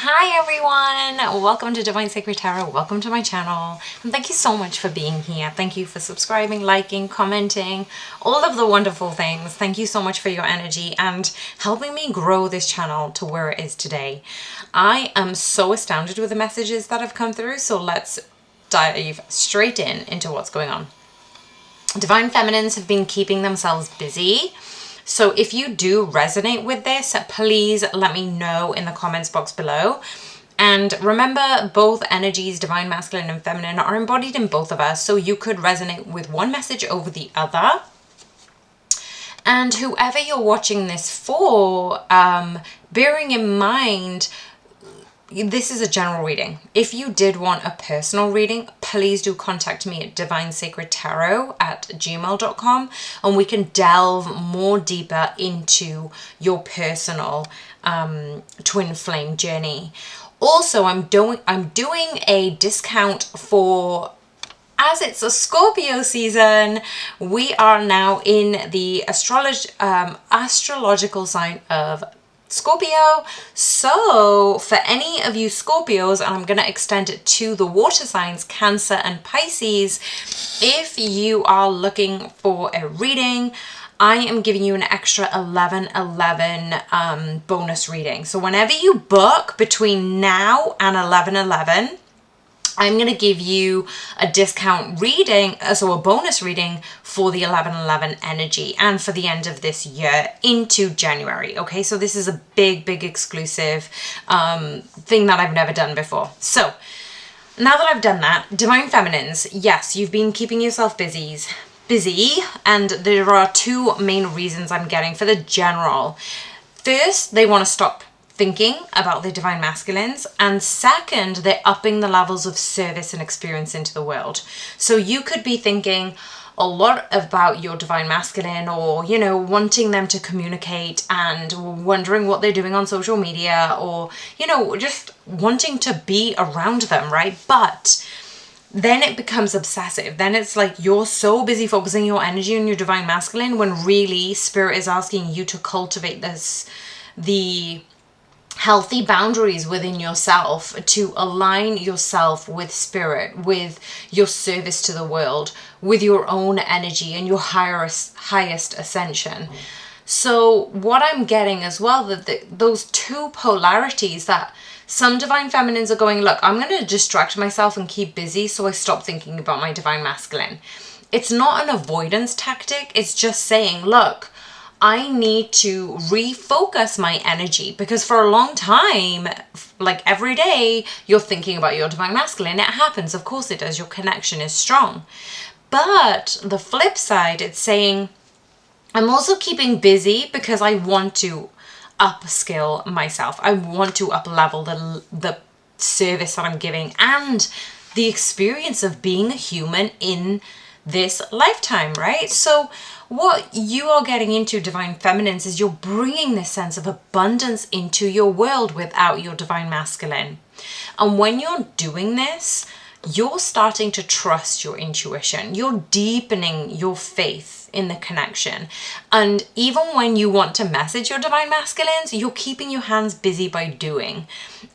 Hi everyone, welcome to Divine Sacred Tarot, welcome to my channel, and thank you so much for being here. Thank you for subscribing, liking, commenting, all of the wonderful things. Thank you so much for your energy and helping me grow this channel to where it is today. I am so astounded with the messages that have come through, so let's dive straight into what's going on. Divine Feminines have been keeping themselves busy. So if you do resonate with this, please let me know in the comments box below. And remember, both energies, divine masculine and feminine, are embodied in both of us. So you could resonate with one message over the other. And whoever you're watching this for, bearing in mind, this is a general reading. If you did want a personal reading, please do contact me at divinesacredtarot@gmail.com and we can delve more deeper into your personal twin flame journey. Also, I'm doing a discount for, as it's a Scorpio season, we are now in the astrological sign of Scorpio. So for any of you Scorpios, and I'm going to extend it to the water signs, Cancer and Pisces, if you are looking for a reading, I am giving you an extra 11/11 bonus reading. So whenever you book between now and 11/11, I'm going to give you a discount reading, so a bonus reading for the 11/11 energy and for the end of this year into January. Okay, so this is a big exclusive thing that I've never done before. So now that I've done that, Divine Feminines, yes, you've been keeping yourself busy, and there are two main reasons I'm getting for the general. First, they want to stop thinking about the divine masculines, and second, they're upping the levels of service and experience into the world. So you could be thinking a lot about your divine masculine, or wanting them to communicate and wondering what they're doing on social media, or just wanting to be around them, right? But then it becomes obsessive. Then it's like you're so busy focusing your energy on your divine masculine when really spirit is asking you to cultivate the healthy boundaries within yourself, to align yourself with spirit, with your service to the world, with your own energy and your highest ascension. So what I'm getting as well, that those two polarities, that some divine feminines are going, look, I'm going to distract myself and keep busy so I stop thinking about my divine masculine. It's not an avoidance tactic. It's just saying, look, I need to refocus my energy, because for a long time, like every day, you're thinking about your divine masculine. It happens, of course it does. Your connection is strong. But the flip side, it's saying, I'm also keeping busy because I want to upskill myself. I want to up-level the service that I'm giving and the experience of being a human in this lifetime, right? So what you are getting into, divine feminines, is you're bringing this sense of abundance into your world without your divine masculine. And when you're doing this, you're starting to trust your intuition. You're deepening your faith in the connection. And even when you want to message your divine masculines, you're keeping your hands busy by doing.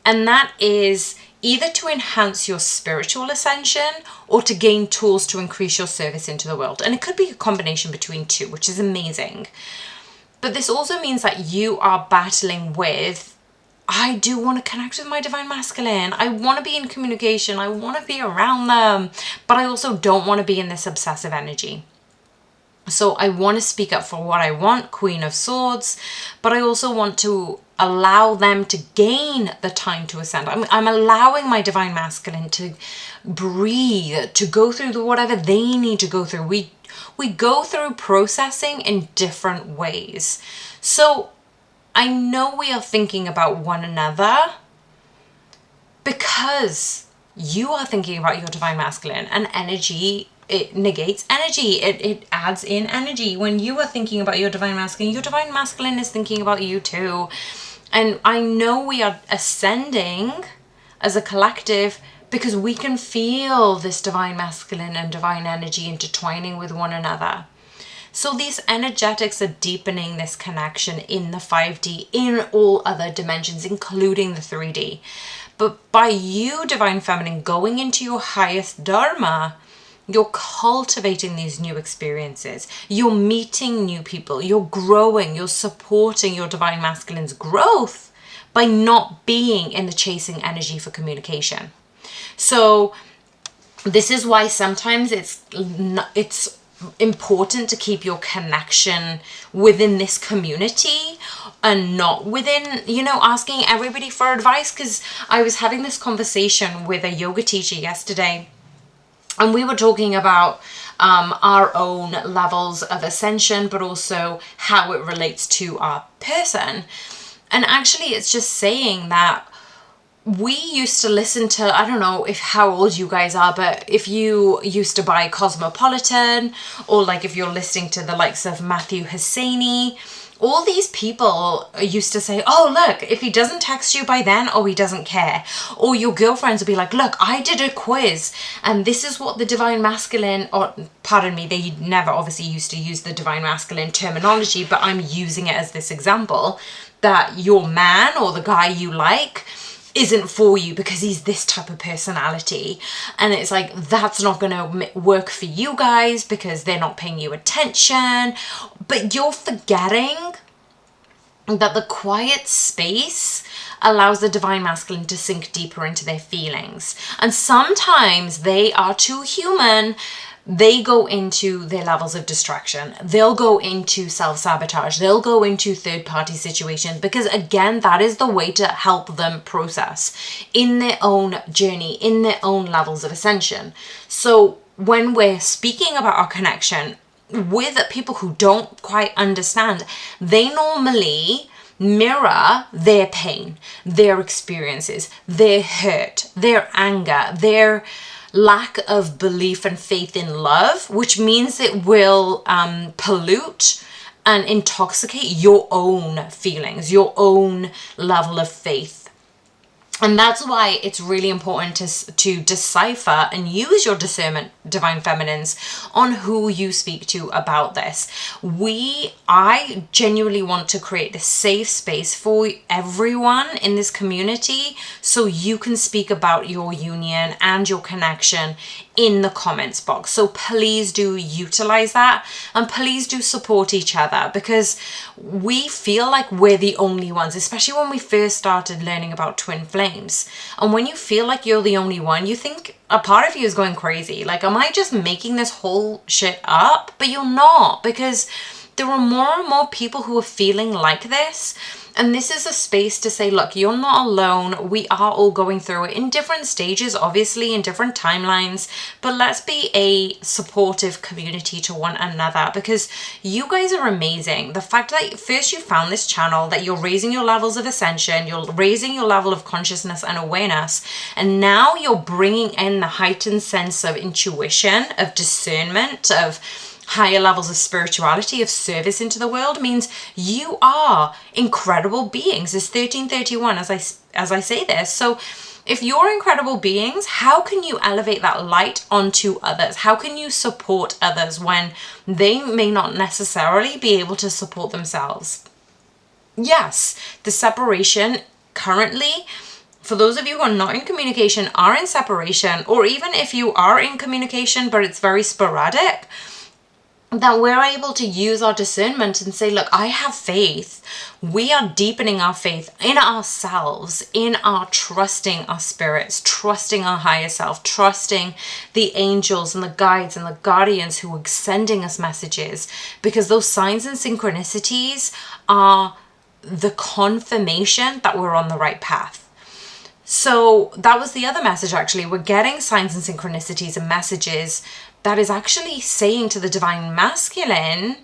And that is either to enhance your spiritual ascension or to gain tools to increase your service into the world. And it could be a combination between two, which is amazing. But this also means that you are battling with, I do want to connect with my divine masculine. I want to be in communication. I want to be around them. But I also don't want to be in this obsessive energy. So I want to speak up for what I want, Queen of Swords, but I also want to allow them to gain the time to ascend. I'm allowing my divine masculine to breathe, to go through whatever they need to go through. We go through processing in different ways. So I know we are thinking about one another because you are thinking about your divine masculine, and energy, it negates energy. It adds in energy. When you are thinking about your divine masculine is thinking about you too. And I know we are ascending as a collective because we can feel this divine masculine and divine energy intertwining with one another. So these energetics are deepening this connection in the 5D, in all other dimensions, including the 3D. But by you, Divine Feminine, going into your highest Dharma, you're cultivating these new experiences. You're meeting new people. You're growing. You're supporting your Divine Masculine's growth by not being in the chasing energy for communication. So this is why sometimes it's important to keep your connection within this community and not within, asking everybody for advice. Because I was having this conversation with a yoga teacher yesterday, and we were talking about our own levels of ascension, but also how it relates to our person. And actually, it's just saying that we used to listen to, I don't know how old you guys are, but if you used to buy Cosmopolitan, or like if you're listening to the likes of Matthew Hosseini, all these people used to say, oh, look, if he doesn't text you by then, he doesn't care. Or your girlfriends would be like, look, I did a quiz and this is what the Divine Masculine, or pardon me, they never obviously used to use the Divine Masculine terminology, but I'm using it as this example, that your man or the guy you like isn't for you because he's this type of personality. And it's like, that's not going to work for you guys because they're not paying you attention. But you're forgetting that the quiet space allows the Divine Masculine to sink deeper into their feelings. And sometimes they are too human. They go into their levels of distraction. They'll go into self-sabotage. They'll go into third-party situations because, again, that is the way to help them process in their own journey, in their own levels of ascension. So when we're speaking about our connection with people who don't quite understand, they normally mirror their pain, their experiences, their hurt, their anger, their lack of belief and faith in love, which means it will pollute and intoxicate your own feelings, your own level of faith. And that's why it's really important to decipher and use your discernment, Divine Feminines, on who you speak to about this. I genuinely want to create this safe space for everyone in this community so you can speak about your union and your connection in the comments box. So please do utilize that, and please do support each other, because we feel like we're the only ones, especially when we first started learning about twin flames. And when you feel like you're the only one, you think a part of you is going crazy. Like, am I just making this whole shit up? But you're not, because there are more and more people who are feeling like this. And this is a space to say, look, you're not alone. We are all going through it in different stages, obviously, in different timelines. But let's be a supportive community to one another, because you guys are amazing. The fact that first you found this channel, that you're raising your levels of ascension, you're raising your level of consciousness and awareness, and now you're bringing in the heightened sense of intuition, of discernment, of higher levels of spirituality, of service into the world, means you are incredible beings. It's 1331 as I say this. So if you're incredible beings, how can you elevate that light onto others? How can you support others when they may not necessarily be able to support themselves? Yes, the separation currently, for those of you who are not in communication, are in separation, or even if you are in communication but it's very sporadic, that we're able to use our discernment and say, look, I have faith. We are deepening our faith in ourselves, in our trusting our spirits, trusting our higher self, trusting the angels and the guides and the guardians who are sending us messages, because those signs and synchronicities are the confirmation that we're on the right path. So that was the other message, actually. We're getting signs and synchronicities and messages that is actually saying to the Divine Masculine,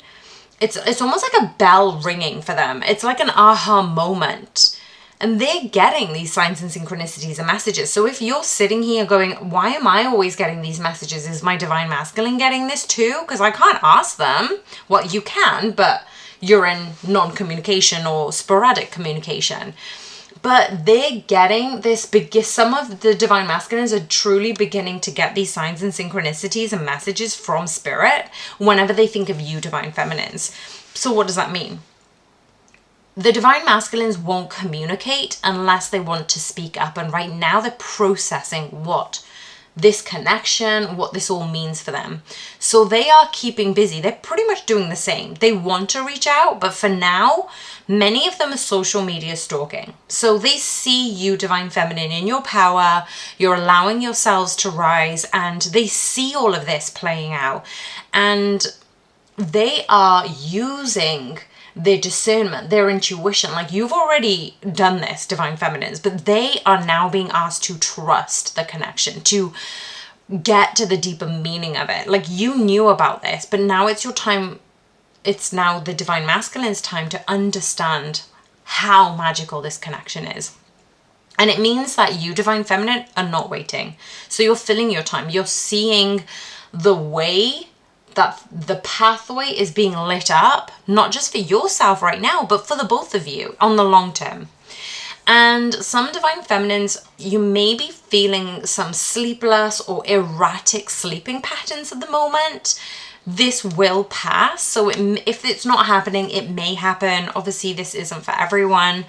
it's almost like a bell ringing for them. It's like an aha moment. And they're getting these signs and synchronicities and messages. So if you're sitting here going, why am I always getting these messages? Is my Divine Masculine getting this too? Because I can't ask them. Well, you can, but you're in non-communication or sporadic communication. but they're getting this some of the divine masculines are truly beginning to get these signs and synchronicities and messages from spirit whenever they think of you, divine feminines. So what does that mean? The divine masculines won't communicate unless they want to speak up. And right now they're processing what this connection, what this all means for them. So they are keeping busy. They're pretty much doing the same. They want to reach out, but for now, many of them are social media stalking. So they see you, divine feminine, in your power. You're allowing yourselves to rise, and they see all of this playing out. And they are using their discernment, their intuition. Like, you've already done this, divine feminines, but they are now being asked to trust the connection, to get to the deeper meaning of it. Like, you knew about this, but now it's your time. It's now the divine masculine's time to understand how magical this connection is. And it means that you, divine feminine, are not waiting. So you're filling your time. You're seeing the way that the pathway is being lit up, not just for yourself right now, but for the both of you on the long term. And some divine feminines, you may be feeling some sleepless or erratic sleeping patterns at the moment. This will pass. So if it's not happening, it may happen. Obviously, this isn't for everyone.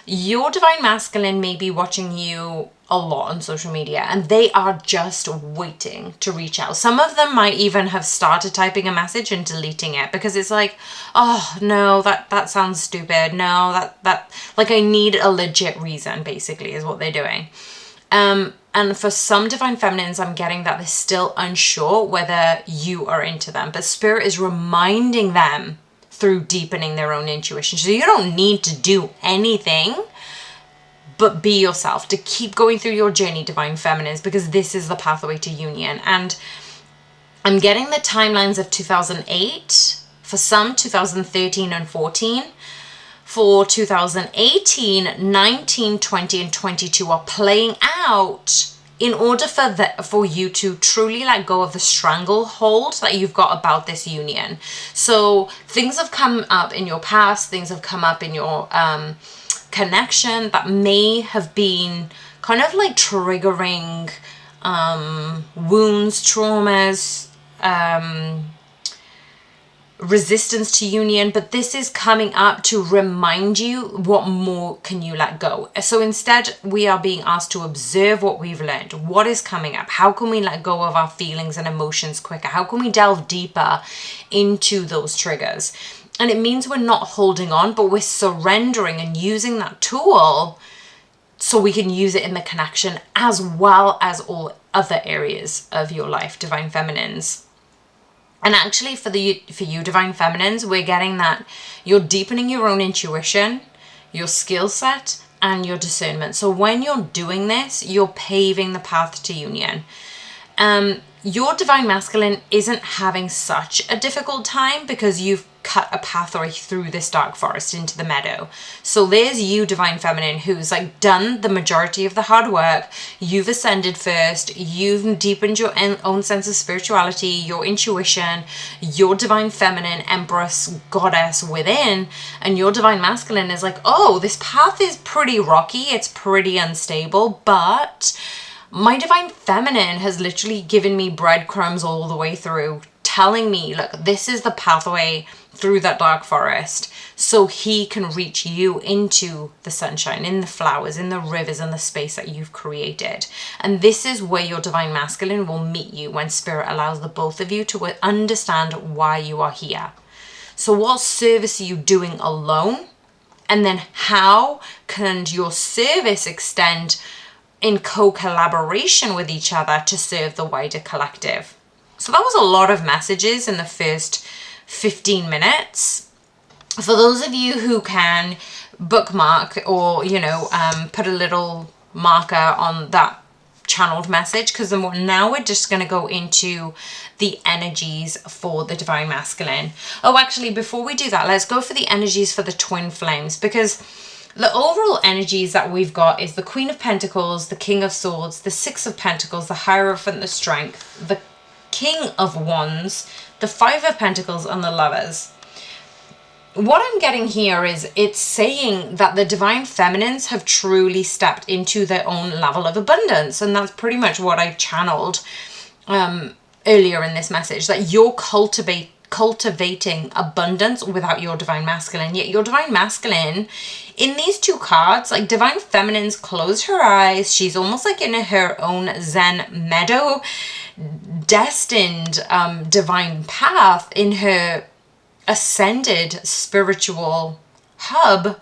Your divine masculine may be watching you a lot on social media, and they are just waiting to reach out. Some of them might even have started typing a message and deleting it because it's like, oh no, that sounds stupid. No, that like, I need a legit reason, basically, is what they're doing. And for some divine feminines, I'm getting that they're still unsure whether you are into them, but spirit is reminding them through deepening their own intuition. So you don't need to do anything but be yourself, to keep going through your journey, divine feminines, because this is the pathway to union. And I'm getting the timelines of 2008, for some 2013 and 14. For 2018, 19, 20, and 22 are playing out in order for you to truly let go of the stranglehold that you've got about this union. So things have come up in your past, things have come up in your connection that may have been kind of like triggering wounds, traumas, resistance to union, but this is coming up to remind you what more can you let go. So instead, we are being asked to observe what we've learned, what is coming up, how can we let go of our feelings and emotions quicker, how can we delve deeper into those triggers. And it means we're not holding on, but we're surrendering and using that tool so we can use it in the connection as well as all other areas of your life, divine feminines. And actually for you, divine feminines, we're getting that you're deepening your own intuition, your skill set, and your discernment. So when you're doing this, you're paving the path to union. Your divine masculine isn't having such a difficult time because you've cut a pathway through this dark forest into the meadow. So there's you, divine feminine, who's like done the majority of the hard work. You've ascended first. You've deepened your own sense of spirituality, your intuition, your divine feminine, empress, goddess within. And your divine masculine is like, oh, this path is pretty rocky. It's pretty unstable, but my divine feminine has literally given me breadcrumbs all the way through, telling me, look, this is the pathway through that dark forest, so he can reach you into the sunshine, in the flowers, in the rivers, and the space that you've created. And this is where your divine masculine will meet you when spirit allows the both of you to understand why you are here. So what service are you doing alone? And then how can your service extend in co-collaboration with each other to serve the wider collective? So that was a lot of messages in the first 15 minutes. For those of you who can bookmark or, put a little marker on that channeled message, because now we're just going to go into the energies for the divine masculine. Oh, actually, before we do that, let's go for the energies for the twin flames, because the overall energies that we've got is the Queen of Pentacles, the King of Swords, the Six of Pentacles, the Hierophant, the Strength, the King of Wands, the Five of Pentacles, and the Lovers. what I'm getting here is it's saying that the divine feminines have truly stepped into their own level of abundance. And that's pretty much what I channeled earlier in this message, that you're cultivating abundance without your divine masculine. Yet your divine masculine in these two cards, like divine feminine's closed her eyes. She's almost like in her own Zen meadow, destined divine path in her ascended spiritual hub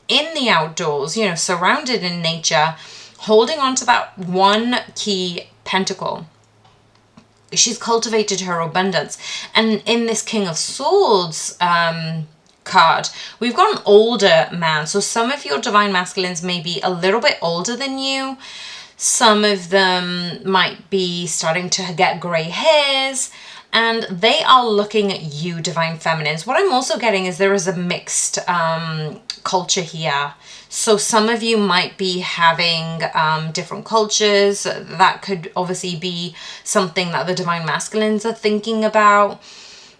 in the outdoors, you know, surrounded in nature, holding on to that one key pentacle. She's cultivated her abundance. And in this King of Swords card, we've got an older man. So some of your divine masculines may be a little bit older than you. Some of them might be starting to get gray hairs, and they are looking at you, divine feminines. What I'm also getting is there is a mixed culture here. So some of you might be having different cultures. That could obviously be something that the divine masculines are thinking about.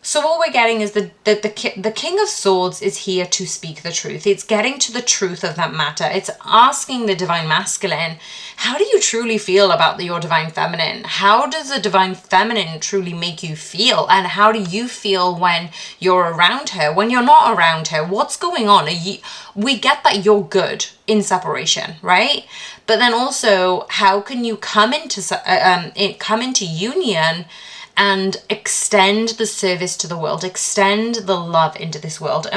So what we're getting is the King of Swords is here to speak the truth. It's getting to the truth of that matter. It's asking the divine masculine, how do you truly feel about your divine feminine? How does the divine feminine truly make you feel? And how do you feel when you're around her? When you're not around her, what's going on? We get that you're good in separation, right? But then also, how can you come into union and extend the service to the world, extend the love into this world?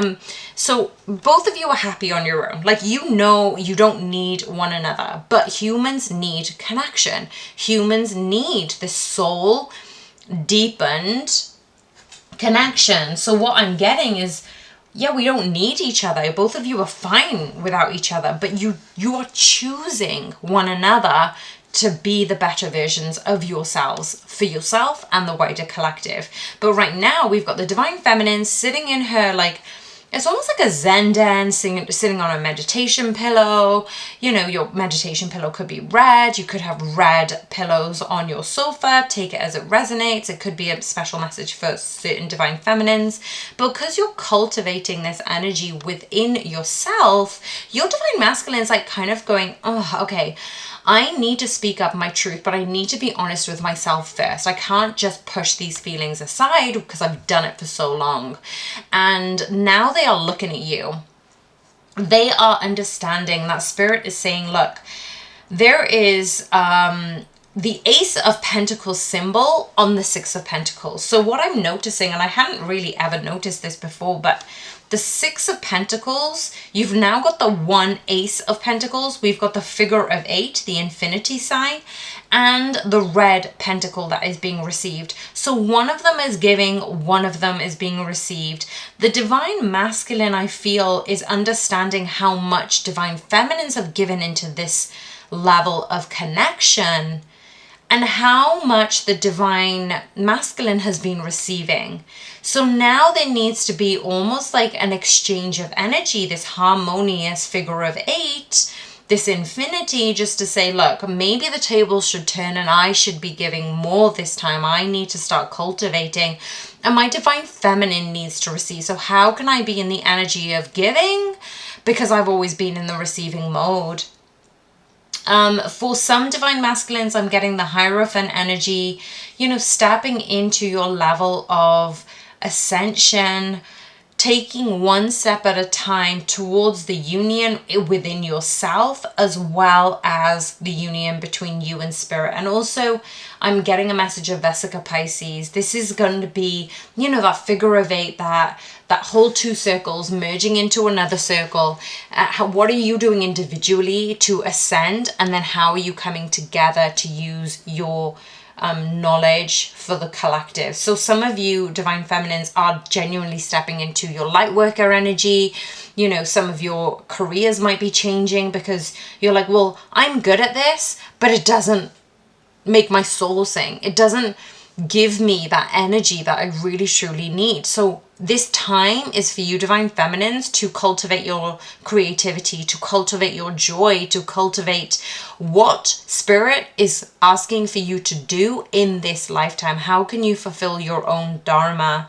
So both of you are happy on your own. Like, you know, you don't need one another, but humans need connection. Humans need this soul deepened connection. So what I'm getting is, yeah, we don't need each other. Both of you are fine without each other, but you are choosing one another to be the better versions of yourselves for yourself and the wider collective. But right now we've got the divine feminine sitting in her, like, it's almost like a Zen den, sitting on a meditation pillow. You know, your meditation pillow could be red. You could have red pillows on your sofa. Take it as it resonates. It could be a special message for certain divine feminines. But because you're cultivating this energy within yourself, your divine masculine is like kind of going, oh, okay, I need to speak up my truth, but I need to be honest with myself first. I can't just push these feelings aside because I've done it for so long. And now they are looking at you. They are understanding that spirit is saying, look, there is the Ace of Pentacles symbol on the Six of Pentacles. So what I'm noticing, and I hadn't really ever noticed this before, but the Six of Pentacles, you've now got the one Ace of Pentacles. We've got the figure of 8, the infinity sign, and the red pentacle that is being received. So one of them is giving, one of them is being received. The divine masculine, I feel, is understanding how much divine feminines have given into this level of connection, and how much the divine masculine has been receiving. So now there needs to be almost like an exchange of energy, this harmonious figure of 8, this infinity, just to say, look, maybe the tables should turn and I should be giving more this time. I need to start cultivating, and my divine feminine needs to receive. So how can I be in the energy of giving? Because I've always been in the receiving mode. For some divine masculines, I'm getting the Hierophant energy, you know, stepping into your level of ascension, taking one step at a time towards the union within yourself, as well as the union between you and spirit. And also, I'm getting a message of Vesica Pisces. This is going to be, you know, that figure of 8, that whole 2 circles merging into another circle. What are you doing individually to ascend? And then how are you coming together to use your knowledge for the collective? So some of you divine feminines are genuinely stepping into your light worker energy. You know, some of your careers might be changing because you're like, well, I'm good at this, but it doesn't make my soul sing. It doesn't give me that energy that I really truly need. So this time is for you divine feminines to cultivate your creativity, to cultivate your joy, to cultivate what spirit is asking for you to do in this lifetime. How can you fulfill your own dharma?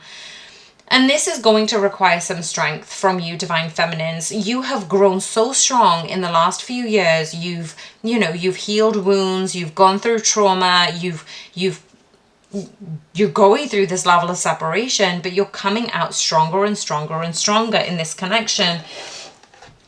And this is going to require some strength from you, divine feminines. You have grown so strong in the last few years. You've healed wounds, you've gone through trauma, you're going through this level of separation, but you're coming out stronger and stronger and stronger in this connection.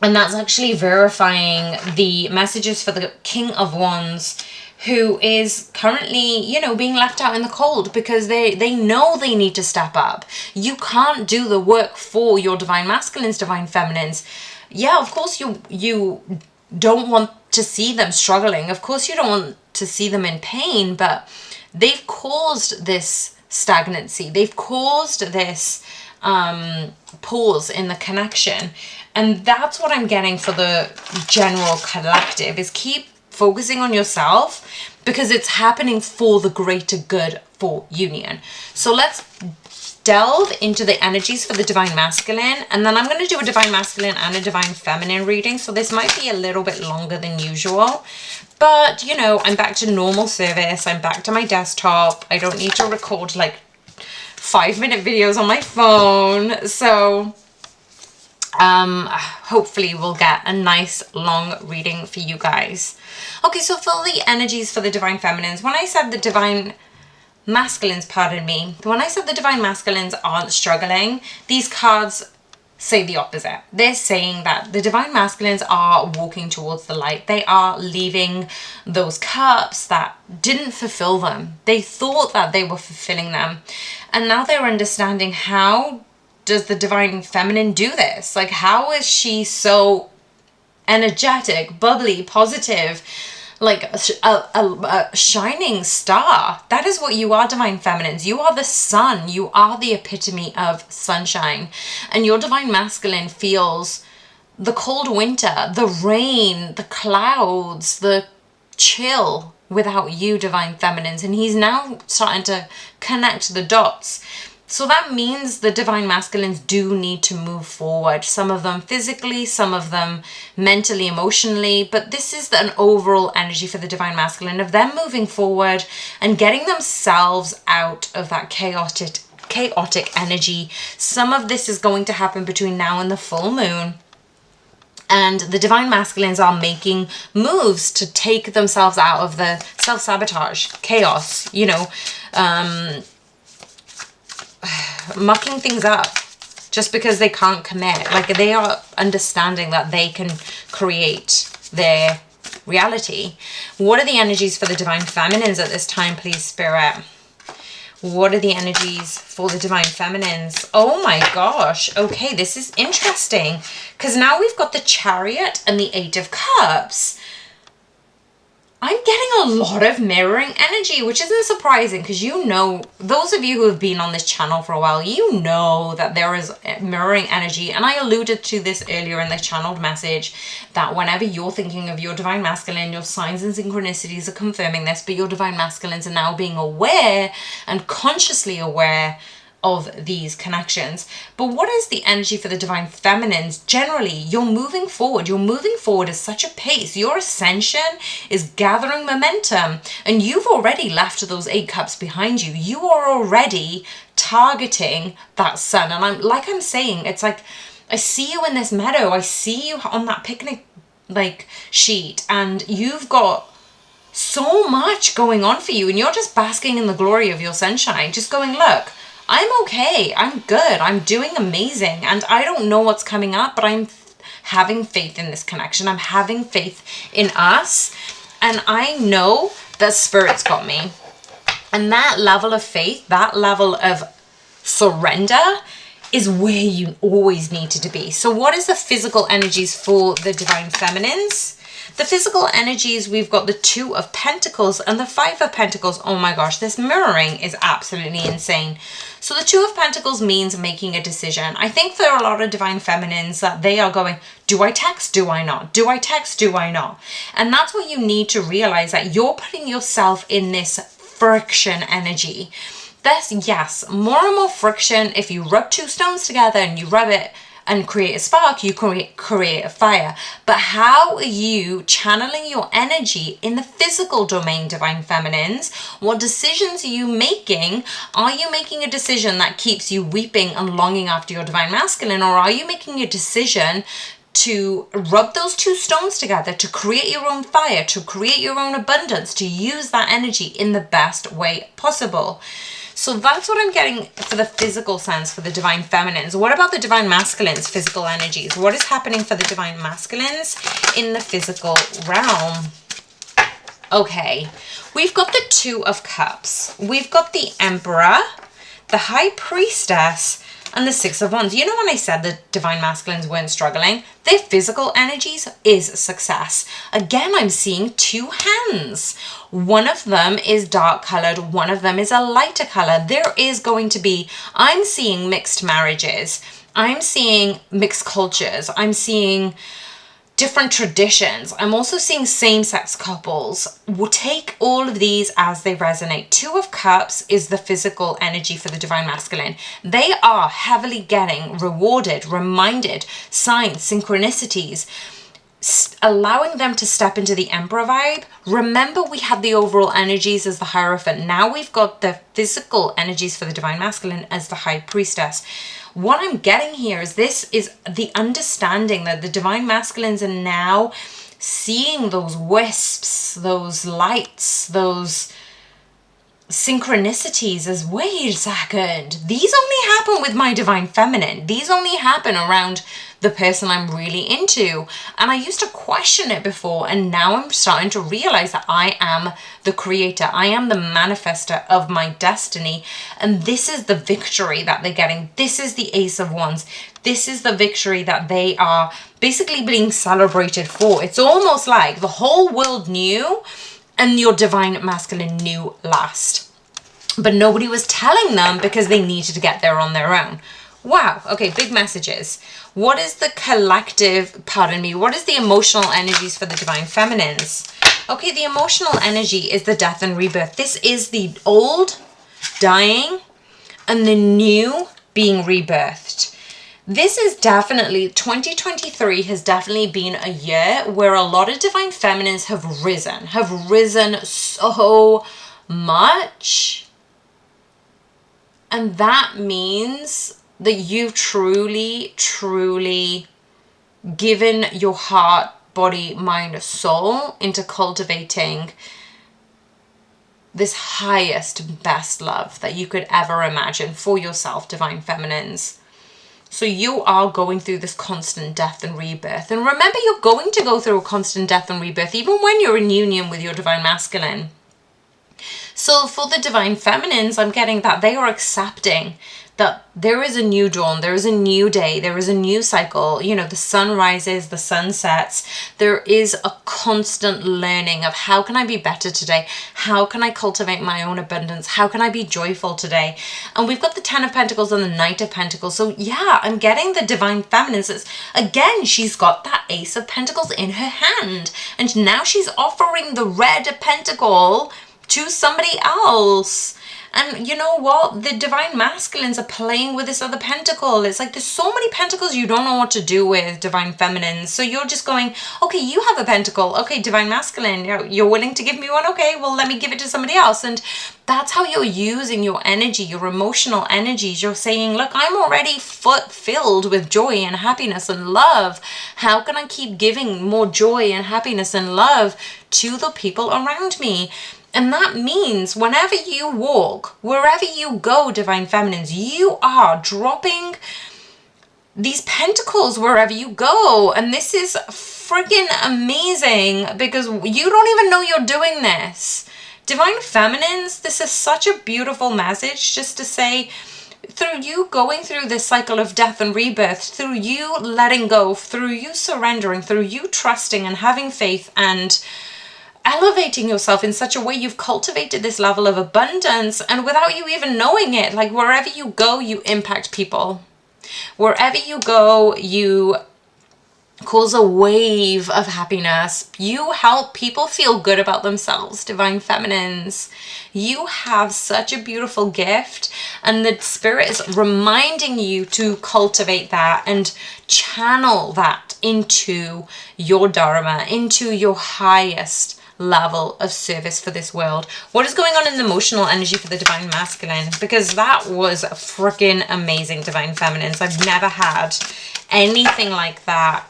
And that's actually verifying the messages for the King of Wands, who is currently, being left out in the cold because they know they need to step up. You can't do the work for your divine masculines, divine feminines. Yeah, of course you don't want to see them struggling. Of course you don't want to see them in pain, but they've caused this stagnancy. They've caused this pause in the connection. And that's what I'm getting for the general collective, is keep focusing on yourself, because it's happening for the greater good for union. So let's delve into the energies for the divine masculine, and then I'm going to do a divine masculine and a divine feminine reading. So this might be a little bit longer than usual, but I'm back to normal service. I'm back to my desktop. I don't need to record like 5-minute videos on my phone. So hopefully we'll get a nice long reading for you guys. Okay, so for the energies for the divine feminines, when I said the divine masculines, when I said the divine masculines aren't struggling, these cards say the opposite. They're saying that the divine masculines are walking towards the light. They are leaving those cups that didn't fulfill them. They thought that they were fulfilling them, and now they're understanding, how does the divine feminine do this? Like, how is she so energetic, bubbly, positive, like a shining star? That is what you are, divine feminines. You are the sun. You are the epitome of sunshine. And your divine masculine feels the cold winter, the rain, the clouds, the chill without you, divine feminines. And he's now starting to connect the dots. So that means the divine masculines do need to move forward. Some of them physically, some of them mentally, emotionally. But this is an overall energy for the divine masculine of them moving forward and getting themselves out of that chaotic energy. Some of this is going to happen between now and the full moon. And the divine masculines are making moves to take themselves out of the self-sabotage, chaos, mucking things up just because they can't commit. Like, they are understanding that they can create their reality. What are the energies for the divine feminines at this time, please, Spirit? What are the energies for the divine feminines? Oh my gosh. Okay, this is interesting, because now we've got the Chariot and the Eight of Cups. I'm getting a lot of mirroring energy, which isn't surprising, because those of you who have been on this channel for a while, that there is mirroring energy. And I alluded to this earlier in the channeled message, that whenever you're thinking of your divine masculine, your signs and synchronicities are confirming this, but your divine masculines are now being aware and consciously aware of these connections. But what is the energy for the divine feminines? Generally, you're moving forward. You're moving forward at such a pace. Your ascension is gathering momentum, and you've already left those 8 cups behind you. You are already targeting that sun. And I'm saying, it's like, I see you in this meadow. I see you on that picnic sheet, and you've got so much going on for you, and you're just basking in the glory of your sunshine, just going, look, I'm okay, I'm good, I'm doing amazing, and I don't know what's coming up, but I'm having faith in this connection. I'm having faith in us, and I know that Spirit's got me. And that level of faith, that level of surrender, is where you always needed to be. So what is the physical energies for the divine feminines? The physical energies, we've got the 2 of Pentacles and the 5 of Pentacles. Oh my gosh, this mirroring is absolutely insane. So the 2 of Pentacles means making a decision. I think there are a lot of divine feminines that they are going, do I text? Do I not? Do I text? Do I not? And that's what you need to realize, that you're putting yourself in this friction energy. Yes, more and more friction. If you rub 2 stones together and you rub it and create a spark, you create a fire. But how are you channeling your energy in the physical domain, Divine Feminines? What decisions are you making? Are you making a decision that keeps you weeping and longing after your Divine Masculine, or are you making a decision to rub those two stones together, to create your own fire, to create your own abundance, to use that energy in the best way possible? So that's what I'm getting for the physical sense for the Divine Feminines. What about the Divine Masculines' physical energies? What is happening for the Divine Masculines in the physical realm? Okay, we've got the Two of Cups. We've got the Emperor, the High Priestess, and the Six of Wands. You know, when I said the Divine Masculines weren't struggling, their physical energies is success. Again, I'm seeing two hands. One of them is dark colored, one of them is a lighter color. There is going to be, I'm seeing mixed marriages. I'm seeing mixed cultures. I'm seeing different traditions. I'm also seeing same-sex couples. We'll take all of these as they resonate. Two of Cups is the physical energy for the Divine Masculine. They are heavily getting rewarded, reminded, signs, synchronicities, allowing them to step into the Emperor vibe. Remember, we had the overall energies as the Hierophant. Now we've got the physical energies for the Divine Masculine as the High Priestess. What I'm getting here is this is the understanding that the Divine Masculines are now seeing those wisps, those lights, those synchronicities as, wait a second, these only happen with my Divine Feminine. These only happen around the person I'm really into. And I used to question it before, and now I'm starting to realize that I am the creator. I am the manifester of my destiny. And this is the victory that they're getting. This is the Ace of Wands. This is the victory that they are basically being celebrated for. It's almost like the whole world knew, and your Divine Masculine knew last. But nobody was telling them because they needed to get there on their own. Wow. Okay, big messages. What is the collective, pardon me, what is the emotional energies for the Divine Feminines? Okay, the emotional energy is the death and rebirth. This is the old dying and the new being rebirthed. This is definitely, 2023 has definitely been a year where a lot of Divine Feminines have risen so much. And that means that you've truly, truly given your heart, body, mind, soul into cultivating this highest, best love that you could ever imagine for yourself, Divine Feminines. So you are going through this constant death and rebirth. And remember, you're going to go through a constant death and rebirth, even when you're in union with your Divine Masculine. So for the Divine Feminines, I'm getting that they are accepting that there is a new dawn, there is a new day, there is a new cycle. You know, the sun rises, the sun sets. There is a constant learning of how can I be better today? How can I cultivate my own abundance? How can I be joyful today? And we've got the Ten of Pentacles and the Knight of Pentacles. So yeah, I'm getting the Divine Feminines. Again, she's got that Ace of Pentacles in her hand. And now she's offering the Red Pentacle to somebody else. And you know what? The Divine Masculines are playing with this other pentacle. It's like there's so many pentacles you don't know what to do with, Divine Feminines. So you're just going, okay, you have a pentacle. Okay, Divine Masculine, you're willing to give me one? Okay, well, let me give it to somebody else. And that's how you're using your energy, your emotional energies. You're saying, look, I'm already filled with joy and happiness and love. How can I keep giving more joy and happiness and love to the people around me? And that means whenever you walk, wherever you go, Divine Feminines, you are dropping these pentacles wherever you go. And this is freaking amazing because you don't even know you're doing this. Divine Feminines, this is such a beautiful message just to say, through you going through this cycle of death and rebirth, through you letting go, through you surrendering, through you trusting and having faith and elevating yourself in such a way, you've cultivated this level of abundance, and without you even knowing it, like wherever you go, you impact people. Wherever you go, you cause a wave of happiness. You help people feel good about themselves, divine feminines. You have such a beautiful gift, and the spirit is reminding you to cultivate that and channel that into your dharma, into your highest level of service for this world. What is going on in the emotional energy for the divine masculine? Because that was freaking amazing, divine feminines. I've never had anything like that.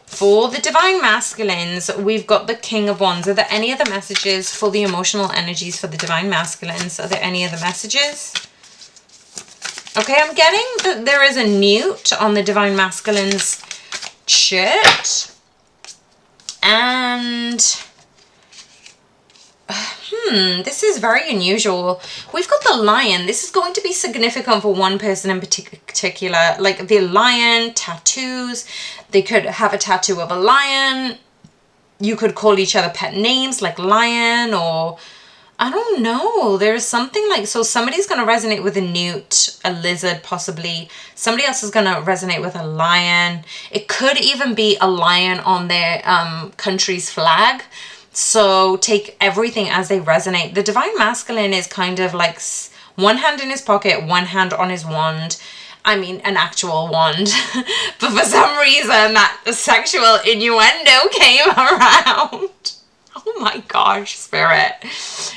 For the divine masculines, we've got the King of Wands. Are there any other messages for the emotional energies for the divine masculines? Are there any other messages? Okay, I'm getting that there is a newt on the divine masculine's shirt. And this is very unusual. We've got the lion. This is going to be significant for one person in particular. Like the lion, tattoos. They could have a tattoo of a lion. You could call each other pet names like lion, or I don't know. There's something like, so somebody's going to resonate with a newt, a lizard possibly. Somebody else is going to resonate with a lion. It could even be a lion on their country's flag. So take everything as they resonate. The divine masculine is kind of like one hand in his pocket, one hand on his wand. I mean, an actual wand. But for some reason, that sexual innuendo came around. Oh my gosh, spirit.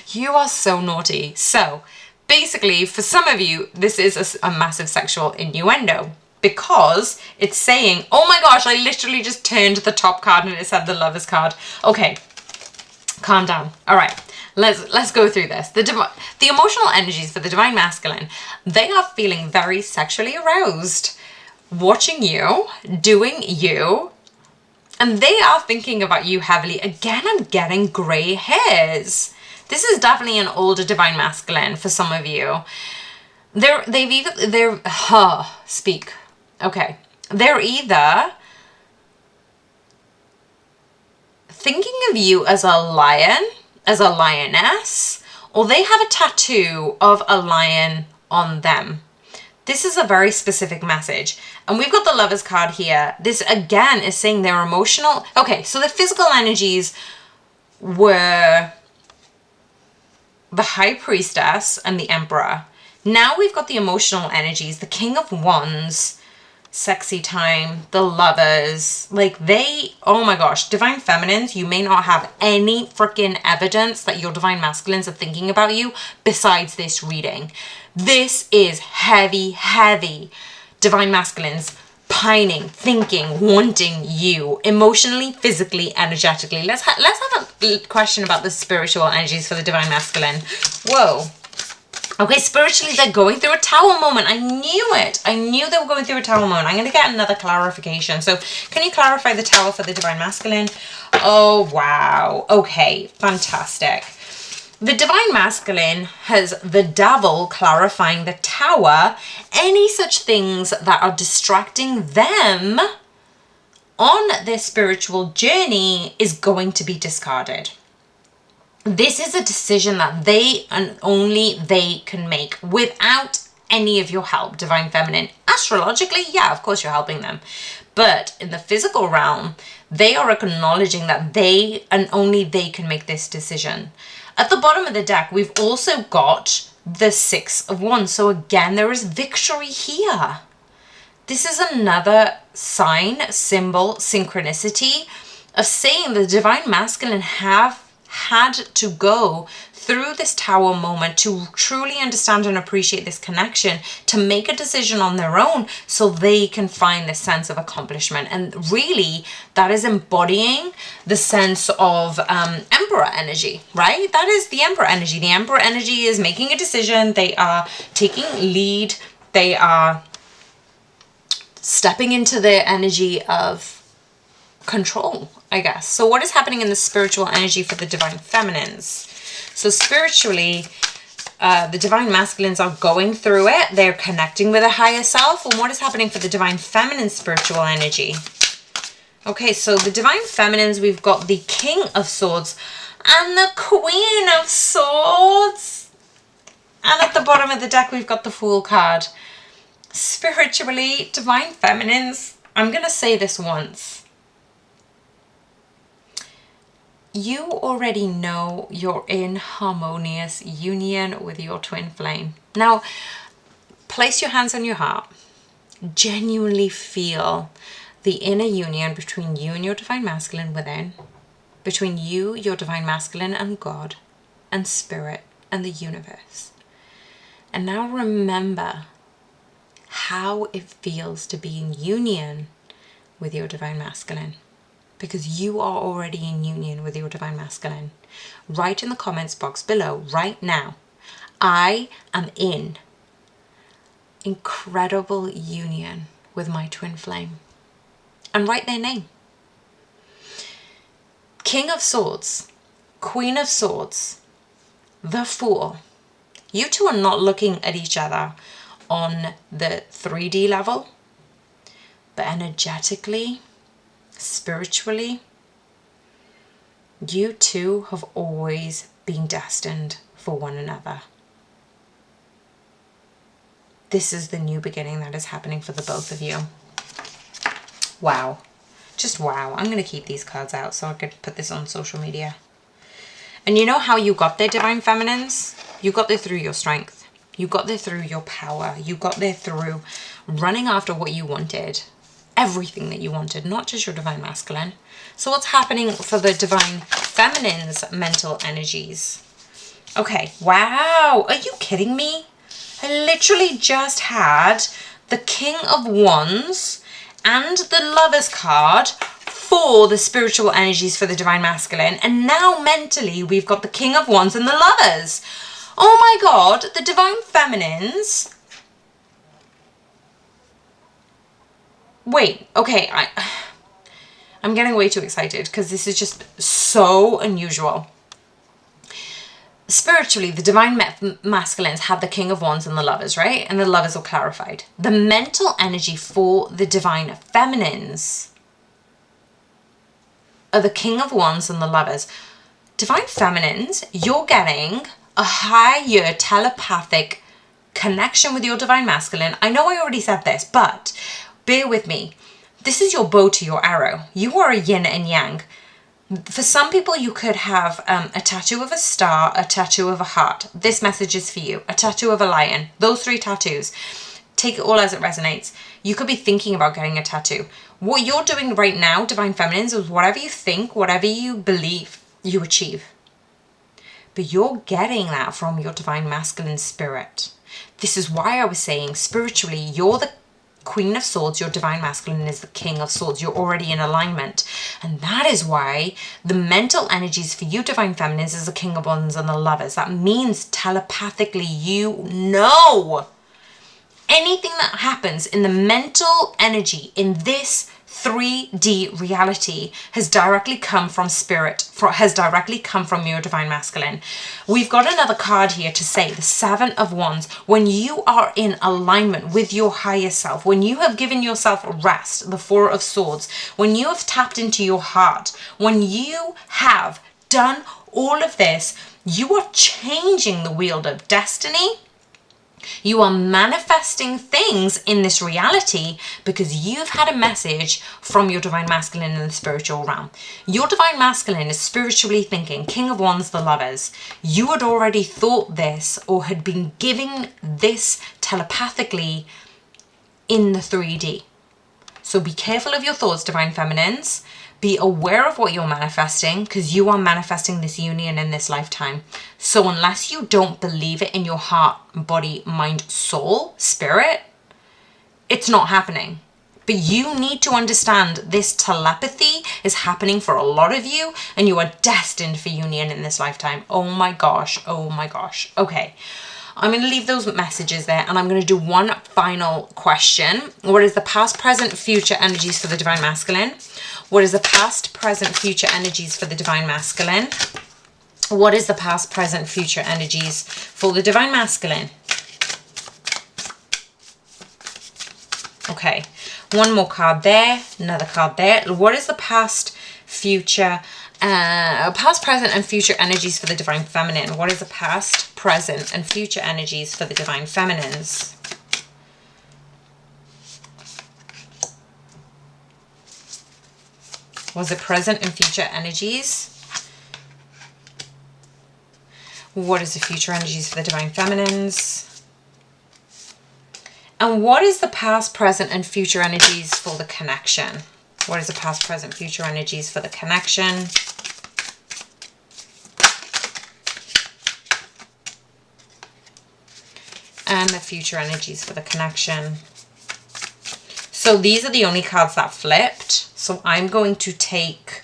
You are so naughty. So basically, for some of you, this is a massive sexual innuendo. Because it's saying, oh my gosh, I literally just turned the top card and it said the Lover's card. Okay. Calm down. All right, let's go through this. The emotional energies for the divine masculine, they are feeling very sexually aroused, watching you, doing you, and they are thinking about you heavily. Again, I'm getting gray hairs. This is definitely an older divine masculine for some of you. Speak. Okay. They're either thinking of you as a lion, as a lioness, or they have a tattoo of a lion on them. This is a very specific message. And we've got the Lover's card here. This again is saying they're emotional. Okay, so the physical energies were the High Priestess and the Emperor. Now we've got the emotional energies, the King of Wands, sexy time, the Lovers. Like they, oh my gosh, divine feminines, you may not have any freaking evidence that your divine masculines are thinking about you besides this reading. This is heavy, heavy divine masculines pining, thinking, wanting you emotionally, physically, energetically. Let's have a question about the spiritual energies for the divine masculine. Whoa. Okay, spiritually, they're going through a tower moment. I knew it. I knew they were going through a tower moment. I'm going to get another clarification. So can you clarify the tower for the divine masculine? Oh, wow. Okay, fantastic. The divine masculine has the devil clarifying the tower. Any such things that are distracting them on their spiritual journey is going to be discarded. This is a decision that they and only they can make without any of your help, divine feminine. Astrologically, yeah, of course you're helping them. But in the physical realm, they are acknowledging that they and only they can make this decision. At the bottom of the deck, we've also got the Six of Wands. So again, there is victory here. This is another sign, symbol, synchronicity of saying the divine masculine have had to go through this tower moment to truly understand and appreciate this connection, to make a decision on their own so they can find this sense of accomplishment. And really, that is embodying the sense of Emperor energy, right? That is the Emperor energy. The Emperor energy is making a decision. They are taking lead. They are stepping into their energy of control, I guess. So what is happening in the spiritual energy for the divine feminines? So spiritually, the divine masculines are going through it. They're connecting with a higher self. And what is happening for the divine feminine spiritual energy? Okay, so the divine feminines, we've got the King of Swords and the Queen of Swords. And at the bottom of the deck, we've got the Fool card. Spiritually, divine feminines, I'm going to say this once. you already know you're in harmonious union with your twin flame. Now, place your hands on your heart. Genuinely feel the inner union between you and your divine masculine within, between you, your divine masculine, and God, and spirit, and the universe. And now remember how it feels to be in union with your divine masculine, because you are already in union with your divine masculine. Write in the comments box below right now, I am in incredible union with my twin flame, and write their name. King of Swords, Queen of Swords, the Fool. You two are not looking at each other on the 3D level, but energetically, spiritually, you two have always been destined for one another. This is the new beginning that is happening for the both of you. Wow. Just wow. I'm going to keep these cards out so I could put this on social media. And you know how you got there, divine feminines? You got there through your strength. You got there through your power. You got there through running after what you wanted. Everything that you wanted, not just your divine masculine. So what's happening for the divine feminine's mental energies? Okay, wow. Are you kidding me? I literally just had the King of Wands and the Lover's card for the spiritual energies for the divine masculine, and now mentally we've got the King of Wands and the Lovers. Oh my God, the divine feminines. Wait, okay, I'm getting way too excited because this is just so unusual. Spiritually, the divine masculines have the King of Wands and the Lovers, right? And the Lovers are clarified. The mental energy for the divine feminines are the King of Wands and the Lovers. Divine feminines, you're getting a higher telepathic connection with your divine masculine. I know I already said this, but bear with me. This is your bow to your arrow. You are a yin and yang. For some people, you could have a tattoo of a star, a tattoo of a heart. This message is for you. A tattoo of a lion. Those 3 tattoos. Take it all as it resonates. You could be thinking about getting a tattoo. What you're doing right now, divine feminines, is whatever you think, whatever you believe, you achieve. But you're getting that from your divine masculine spirit. This is why I was saying spiritually, you're the Queen of Swords, your divine masculine is the King of Swords. You're already in alignment. And that is why the mental energies for you divine feminines is the King of Wands and the Lovers. That means telepathically you know anything that happens in the mental energy in this 3D reality has directly come from spirit, has directly come from your divine masculine. We've got another card here to say the 7 of Wands. When you are in alignment with your higher self, when you have given yourself rest, the 4 of Swords, when you have tapped into your heart, when you have done all of this, you are changing the wheel of destiny. You are manifesting things in this reality because you've had a message from your divine masculine in the spiritual realm. Your divine masculine is spiritually thinking, King of Wands, the Lovers. You had already thought this or had been giving this telepathically in the 3D. So be careful of your thoughts, divine feminines. Be aware of what you're manifesting because you are manifesting this union in this lifetime. So unless you don't believe it in your heart, body, mind, soul, spirit, it's not happening. But you need to understand this telepathy is happening for a lot of you and you are destined for union in this lifetime. Oh my gosh. Oh my gosh. Okay. I'm going to leave those messages there and I'm going to do one final question. What is the past, present, future energies for the divine masculine? What is the past, present, future energies for the divine masculine? What is the past, present, future energies for the divine masculine? Okay, one more card there, another card there. What is the past, future, past, present, and future energies for the divine feminine? What is the past, present, and future energies for the divine feminines? Was it present and future energies What is the future energies for the divine feminines? And what is the past, present, and future energies for the connection? What is the past, present, future energies for the connection? And the future energies for the connection. So these are the only cards that flipped. So I'm going to take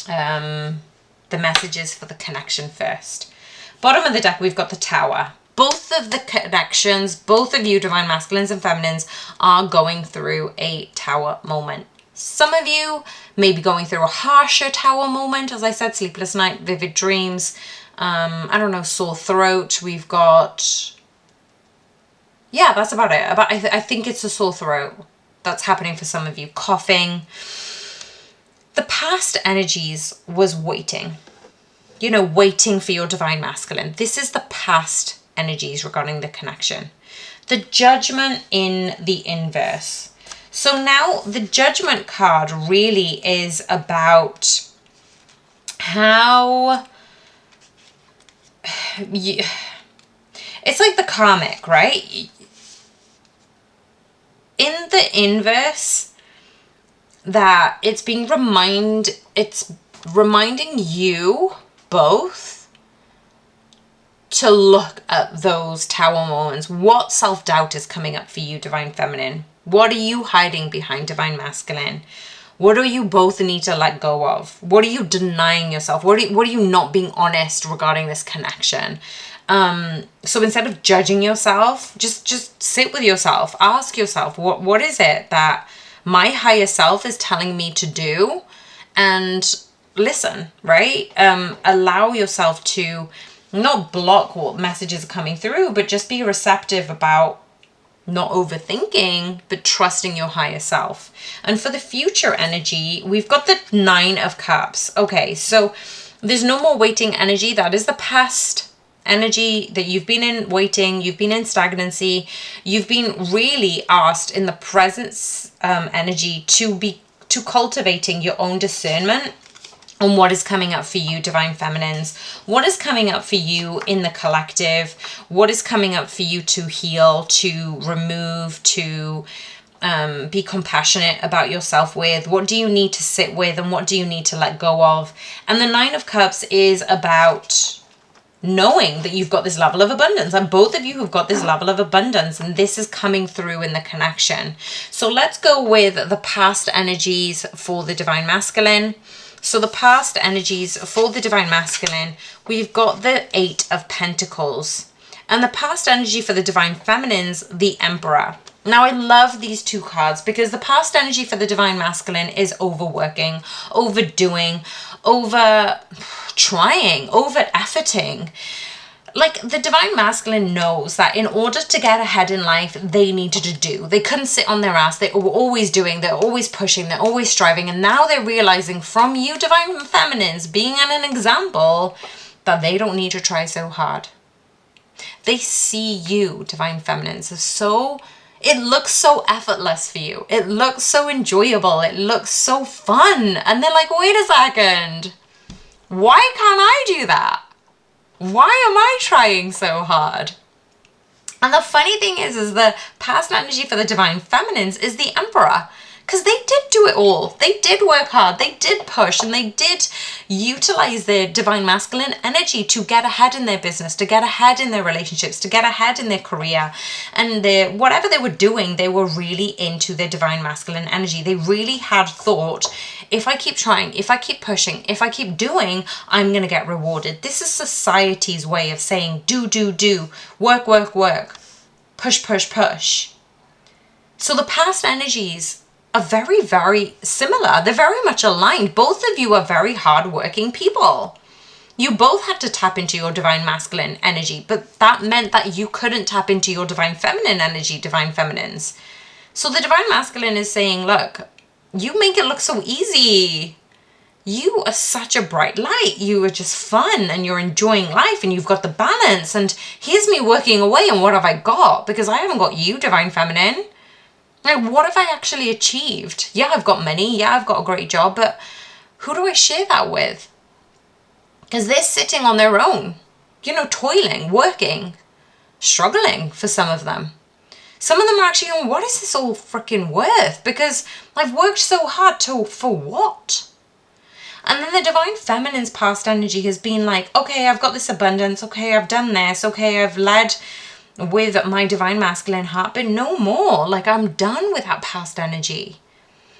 the messages for the connection first. Bottom of the deck, we've got the Tower. Both of the connections, both of you, divine masculines and feminines, are going through a Tower moment. Some of you may be going through a harsher Tower moment. As I said, sleepless night, vivid dreams, I don't know, sore throat. We've got, yeah, that's about it. I think it's a sore throat that's happening for some of you. Coughing. The past energies was waiting. You know, waiting for your divine masculine. This is the past energies regarding the connection. The Judgment in the inverse. So now the Judgment card really is about how it's like the karmic, right? In the inverse, that it's reminding you both to look at those Tower moments. What self-doubt is coming up for you, divine feminine? What are you hiding behind, divine masculine? What do you both need to let go of? What are you denying yourself? What are you not being honest regarding this connection? So instead of judging yourself, just sit with yourself. Ask yourself, what is it that my higher self is telling me to do? And listen, right? Allow yourself to not block what messages are coming through, but just be receptive about not overthinking, but trusting your higher self. And for the future energy, we've got the 9 of Cups. Okay, so there's no more waiting energy. That is the past energy that you've been in waiting, you've been in stagnancy, you've been really asked in the presence energy to cultivating your own discernment on what is coming up for you, divine feminines. What is coming up for you in the collective? What is coming up for you to heal, to remove, to be compassionate about yourself with? What do you need to sit with, and what do you need to let go of? And the 9 of Cups is about knowing that you've got this level of abundance, and both of you have got this level of abundance, and this is coming through in the connection. So let's go with the past energies for the divine masculine. So the past energies for the divine masculine, we've got the 8 of Pentacles, and the past energy for the divine feminines, the Emperor. Now I love these 2 cards because the past energy for the divine masculine is overworking, overdoing, over trying, over efforting. Like, the divine masculine knows that in order to get ahead in life, they needed to do. They couldn't sit on their ass. They were always doing, they're always pushing, they're always striving. And now they're realizing from you, divine feminines, being an example, that they don't need to try so hard. They see you, divine feminines, as so, it looks so effortless for you. It looks so enjoyable. It looks so fun. And they're like, wait a second. Why can't I do that? Why am I trying so hard? And the funny thing is the past energy for the divine feminines is the Emperor. Because they did do it all. They did work hard. They did push, and they did utilize their divine masculine energy to get ahead in their business, to get ahead in their relationships, to get ahead in their career. And whatever they were doing, they were really into their divine masculine energy. They really had thought, if I keep trying, if I keep pushing, if I keep doing, I'm going to get rewarded. This is society's way of saying do, work, push, push. So the past energies are very, very similar. They're very much aligned. Both of you are very hardworking people. You both had to tap into your divine masculine energy, but that meant that you couldn't tap into your divine feminine energy, divine feminines. So the divine masculine is saying, look, you make it look so easy. You are such a bright light. You are just fun, and you're enjoying life, and you've got the balance. And here's me working away, and what have I got? Because I haven't got you, divine feminine. Like, what have I actually achieved? Yeah, I've got money. Yeah, I've got a great job, but who do I share that with? Because they're sitting on their own, toiling, working, struggling for some of them. Some of them are actually going, what is this all freaking worth? Because I've worked so hard for what? And then the divine feminine's past energy has been like, okay, I've got this abundance. Okay, I've done this. Okay, I've led with my divine masculine heart, but no more. Like, I'm done with that past energy.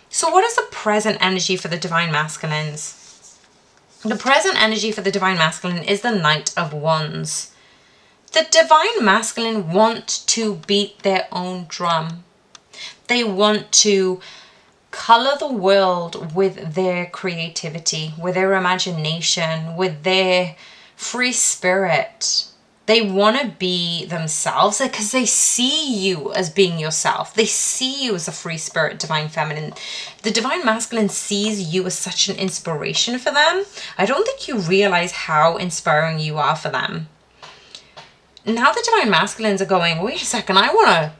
So what is the present energy for the divine masculines? The present energy for the divine masculine is the Knight of Wands. The divine masculine want to beat their own drum. They want to color the world with their creativity, with their imagination, with their free spirit. They want to be themselves because they see you as being yourself. They see you as a free spirit, divine feminine. The divine masculine sees you as such an inspiration for them. I don't think you realize how inspiring you are for them. Now the divine masculines are going, wait a second, I want to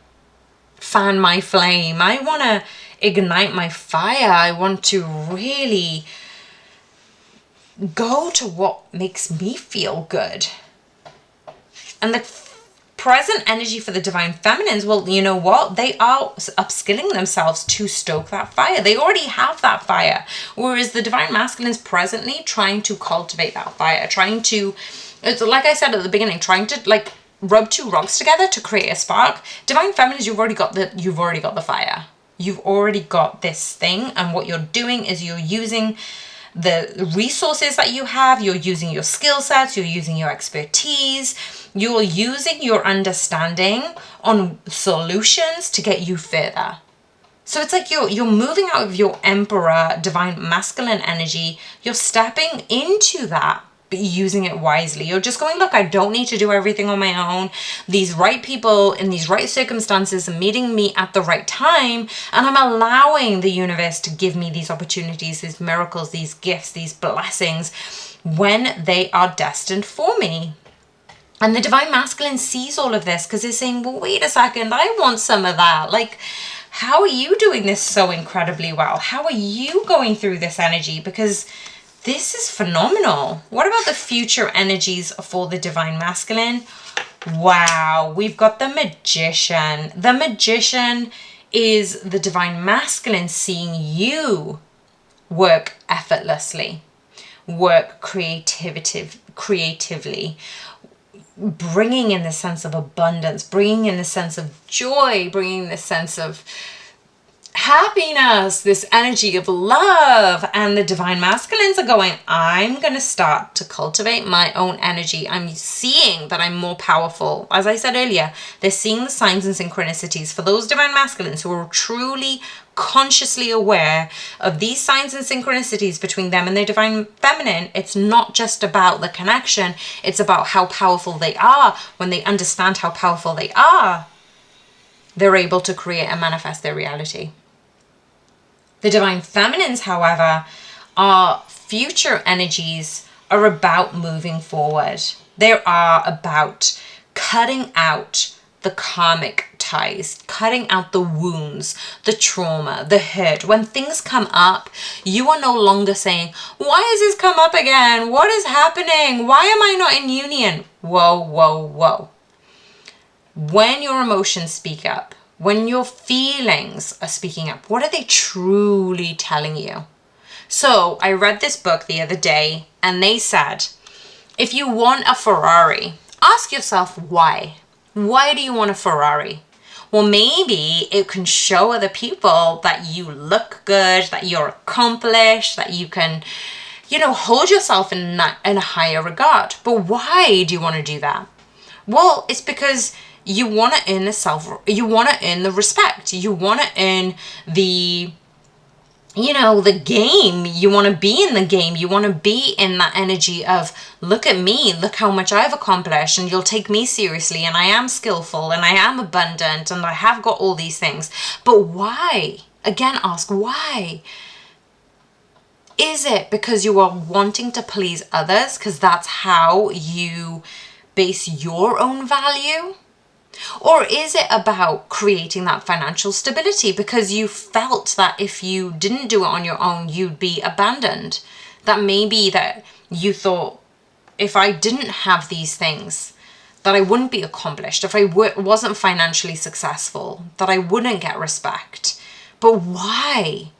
fan my flame. I want to ignite my fire. I want to really go to what makes me feel good. And the present energy for the divine feminines, well, you know what? They are upskilling themselves to stoke that fire. They already have that fire. Whereas the divine masculines presently trying to cultivate that fire, trying to, it's like I said at the beginning, trying to like rub two rocks together to create a spark. Divine feminines, you've already got the fire. You've already got this thing. And what you're doing is you're using the resources that you have, you're using your skill sets, you're using your expertise, you're using your understanding on solutions to get you further. So it's like you're moving out of your emperor, divine masculine energy, you're stepping into that, but using it wisely. You're just going, look, I don't need to do everything on my own. These right people in these right circumstances are meeting me at the right time, and I'm allowing the universe to give me these opportunities, these miracles, these gifts, these blessings when they are destined for me. And the divine masculine sees all of this because they're saying, well, wait a second, I want some of that. Like, how are you doing this so incredibly well? How are you going through this energy? Because this is phenomenal. What about the future energies for the divine masculine? Wow, we've got the Magician. The Magician is the divine masculine seeing you work effortlessly, work creatively, bringing in the sense of abundance, bringing in the sense of joy, bringing the sense of happiness, this energy of love. And the divine masculines are going, I'm going to start to cultivate my own energy. I'm seeing that I'm more powerful. As I said earlier, they're seeing the signs and synchronicities. For those divine masculines who are truly consciously aware of these signs and synchronicities between them and their divine feminine, it's not just about the connection, it's about how powerful they are. When they understand how powerful they are, they're able to create and manifest their reality. The divine feminines, however, our future energies are about moving forward. They are about cutting out the karmic ties, cutting out the wounds, the trauma, the hurt. When things come up, you are no longer saying, why has this come up again? What is happening? Why am I not in union? Whoa, whoa, whoa. When your emotions speak up, when your feelings are speaking up, what are they truly telling you? So I read this book the other day and they said, if you want a Ferrari, ask yourself why. Why do you want a Ferrari? Well, maybe it can show other people that you look good, that you're accomplished, that you can, hold yourself in a higher regard. But why do you want to do that? Well, it's because you want to earn you want to earn the respect. You want to earn the game. You want to be in the game. You want to be in that energy of, look at me, look how much I've accomplished, and you'll take me seriously, and I am skillful, and I am abundant, and I have got all these things. But why? Again, ask why. Is it because you are wanting to please others? Because that's how you base your own value? Or is it about creating that financial stability because you felt that if you didn't do it on your own, you'd be abandoned? That maybe that you thought if I didn't have these things, that I wouldn't be accomplished. If I wasn't financially successful, that I wouldn't get respect. But why?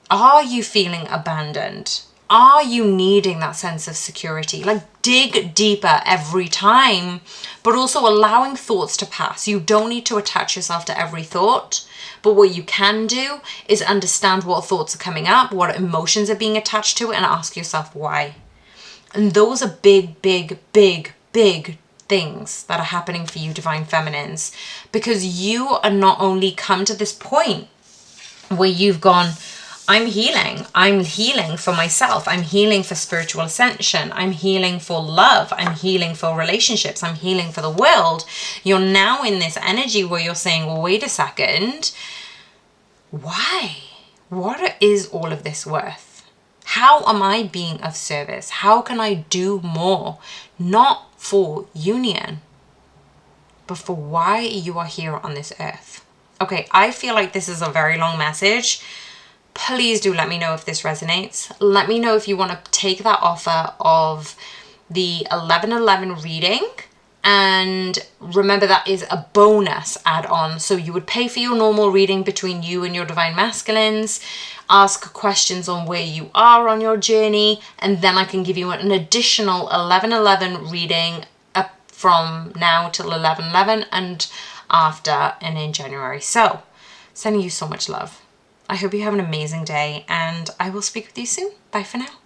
Are you feeling abandoned? Are you needing that sense of security? Like, dig deeper every time, but also allowing thoughts to pass. You don't need to attach yourself to every thought, but what you can do is understand what thoughts are coming up, what emotions are being attached to it, and ask yourself why. And those are big, big, big, big things that are happening for you, Divine Feminines, because you are not only come to this point where you've gone, I'm healing for myself, I'm healing for spiritual ascension, I'm healing for love, I'm healing for relationships, I'm healing for the world. You're now in this energy where you're saying, well, wait a second, why? What is all of this worth? How am I being of service? How can I do more? Not for union, but for why you are here on this earth. Okay, I feel like this is a very long message. Please do let me know if this resonates. Let me know if you want to take that offer of the 11/11 reading. And remember, that is a bonus add-on. So you would pay for your normal reading between you and your Divine Masculines, ask questions on where you are on your journey, and then I can give you an additional 11/11 reading up from now till 11/11 and after and in January. So, sending you so much love. I hope you have an amazing day, and I will speak with you soon. Bye for now.